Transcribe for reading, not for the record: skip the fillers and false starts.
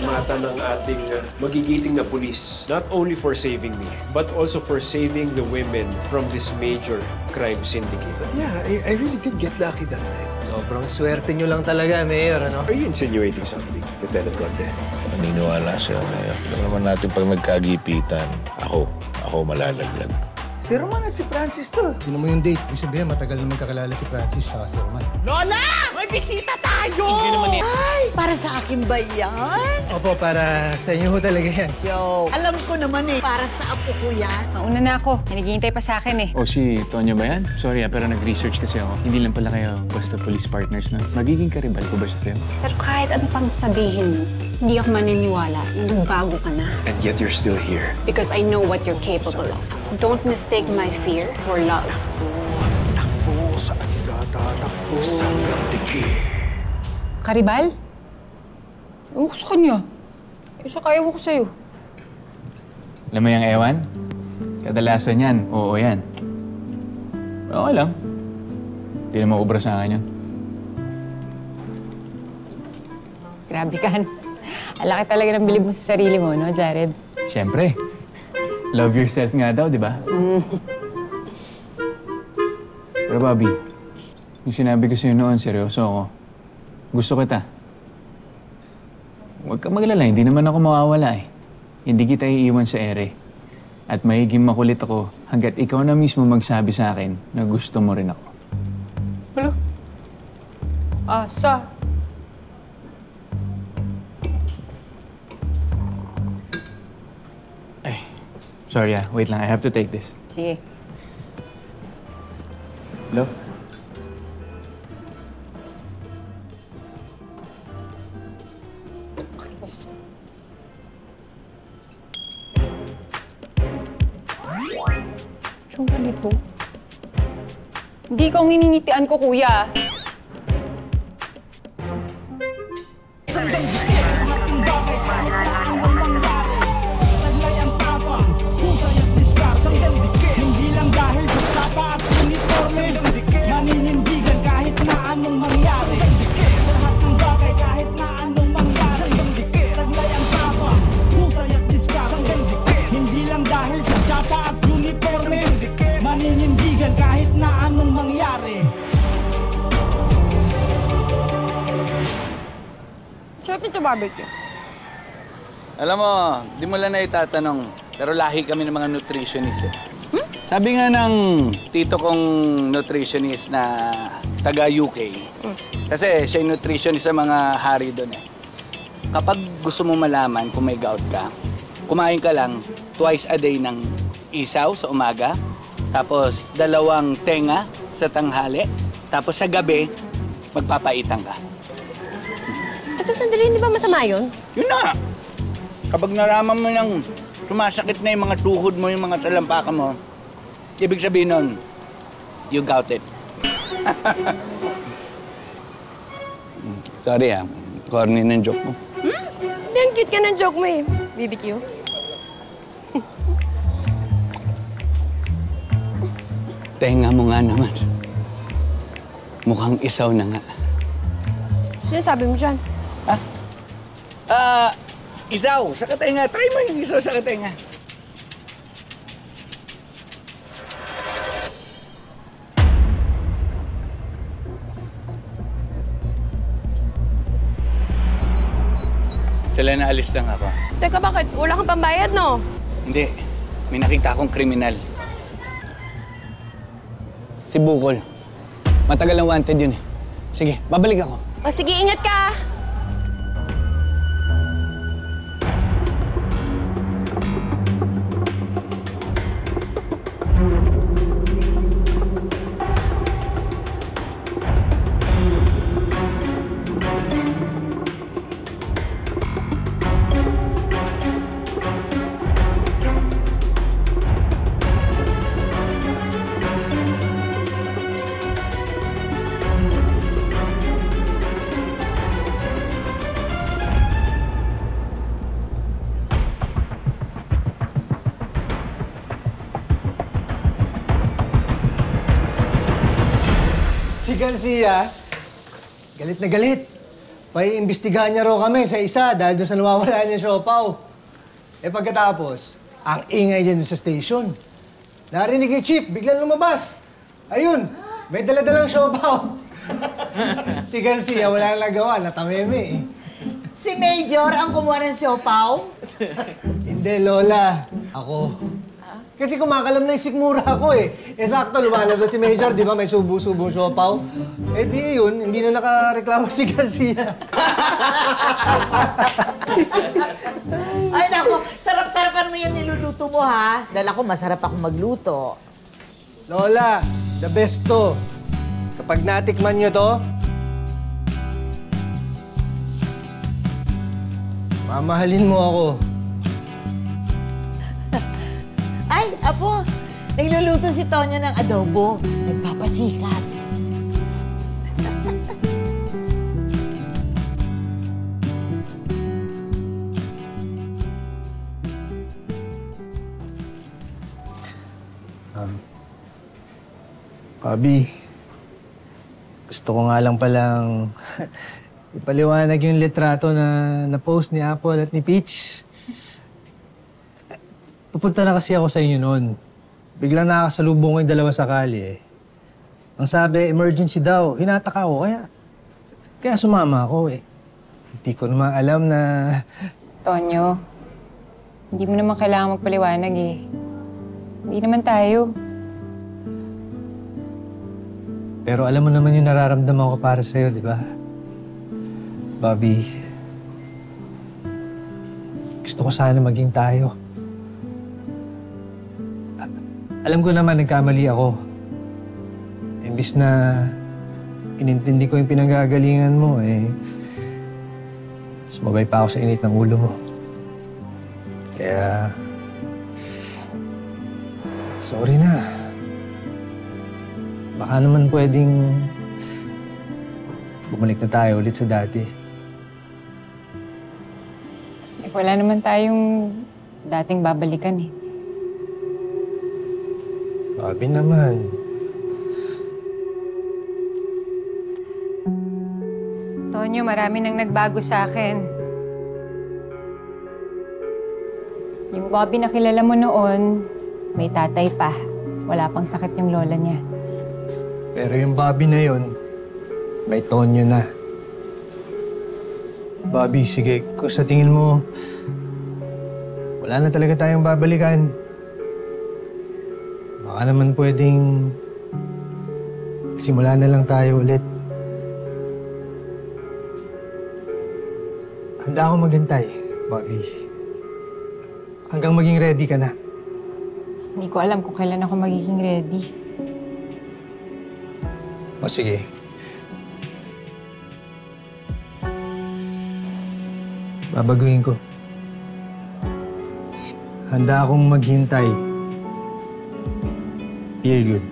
pasasalamatan ng ating magigiting na pulis. Not only for saving me, but also for saving the women from this major crime syndicate. Yeah, I really did get lucky that night. Sobrang swerte nyo lang talaga, Mayor, ano? Are you insinuating something, Lieutenant Conde? Naniniwala siya, Mayor. Alam naman natin pag nagkagipitan, ako malalaglag. Si Roman at si Francis to. Sino mo yung date? Ibig sabihin, matagal na magkakalala si Francis at si Roman. Lola! May bisita tayo! Hindi naman yan. Ay, para sa akin ba yan? Opo, para sa inyo ho talaga yan. Yo, alam ko naman eh, para sa apo ko yan. Mauna na ako. Naghihintay pa sa akin eh. O si Tonyo ba yan? Sorry pero nag-research kasi ako. Hindi lang pala kayo basta police partners na. Magiging karibal ko ba siya sa'yo? Pero kahit ano pang sabihin mo, hindi ako maniniwala na nagbago ka na. And yet you're still here. Because I know what you're capable of. Don't mistake my fear for love. Takbo, saan ka tatakbo? Sanggang dikit. Karibal? Ewan ko sa kanya. Saka ewan ko sa'yo. Alam mo yung ewan? Kadalasan yan, oo yan. Okay lang. Hindi na maubra sa akin yun. Grabe ka. Alaki talaga ng bilib mo sa sarili mo, no, Jared? Siyempre. Love yourself nga daw, di ba? Pero Bobby, yung sinabi ko sa'yo noon, seryoso ako. Gusto kita. Huwag ka maglala, hindi naman ako mawawala eh. Hindi kita iiwan sa ere. At mahiging makulit ako hanggat ikaw na mismo magsabi sa akin na gusto mo rin ako. Hello? Asa? Ay, sorry wait lang, I have to take this. Sige. Hello? Siyang ganito? Hindi ka ang ininitian ko, kuya. Hindi lang dahil sa tsapa at uniforme, maninindigan kahit na anong mangyari. Sa lahat ng bagay kahit na anong mangyari. Taglay ang tapa, husay at diskarte. Hindi lang dahil sa tsapa at uniforme, maninindigan kahit na anong mangyari. Sarap nito barbecue. Alam mo, di mo lang na itatanong, pero lahi kami ng mga nutritionist eh. Sabi nga ng tito kong nutritionist na taga-UK, kasi siya yung nutritionist sa mga hari doon eh. Kapag gusto mo malaman kung may gout ka, kumain ka lang twice a day ng isaw sa umaga, tapos 2 tenga sa tanghali, tapos sa gabi, magpapaitan ka. Ito sandali, hindi ba masama yun? Yun na! Kapag naraman mo ng sumasakit na yung mga tuhod mo, yung mga talampakan mo, ibig sabihin nun, you got it. Sorry corny ng joke mo. Hindi, ang cute ka ng joke mo eh. BBQ. Tenga mo nga naman. Mukhang isaw na nga. Sinasabi mo dyan? Isaw, sa katenga. Try mo yung isaw sa katenga. Sila naalis lang ako. Teka, bakit? Wala kang pambayad, no? Hindi. May nakita akong kriminal. Si Bukol. Matagal na wanted yun eh. Sige, babalik ako. O sige, ingat ka! Si Garcia, galit na galit. Paiimbestigahan niya raw kami sa isa dahil doon sa nawawala niya siopaw. Eh pagkatapos, ang ingay niya doon sa station. Narinig ni Chief, biglang lumabas. Ayun, may dala-dalang siopaw. Si Garcia, wala nang nagawa, natameme eh. Si Major ang kumuha ng siopaw? Hindi, Lola. Ako. Kasi kumakalam na yung sikmura ako eh. Eh sakto, lumalabas si Major, di ba? May subo-subong siopaw. Eh di yun, hindi na nakareklamo si Garcia. Ay, naku, sarap-sarapan mo yung niluluto mo, ha? Dahil ako, masarap akong magluto. Lola, the best to. Kapag natikman nyo to, mamahalin mo ako. Ay, Apo, nagluluto si Tonyo ng adobo. Nagpapasikat. Bobby, gusto ko nga lang palang ipaliwanag yung litrato na na-post ni Apple at ni Peach. Pupunta na kasi ako sa inyo noon. Biglang nakakasalubong ko yung dalawa sakali eh. Ang sabi, emergency daw. Hinatak ako, kaya sumama ako eh. Hindi ko naman alam na... Tonyo, hindi mo naman kailangan magpaliwanag eh. Hindi naman tayo. Pero alam mo naman yung nararamdaman ko para sa'yo, di ba? Bobby, gusto ko sana maging tayo. Alam ko naman nagkamali ako. Imbis na inintindi ko yung pinanggagalingan mo, sumabay pa ako sa init ng ulo mo. Kaya... sorry na. Baka naman pwedeng bumalik na tayo ulit sa dati. Eh, wala naman tayong dating babalikan eh. Bobby naman. Tonyo, marami nang nagbago sa akin. Yung Bobby na kilala mo noon, may tatay pa. Wala pang sakit yung lola niya. Pero yung Bobby na yun, may Tonyo na. Bobby, sige, kung sa tingin mo, wala na talaga tayong babalikan. Baka naman pwedeng simula na lang tayo ulit. Handa ako maghintay, Bobby. Hanggang maging ready ka na. Hindi ko alam kung kailan ako magiging ready. O sige. Babaguhin ko. Handa akong maghintay. Period.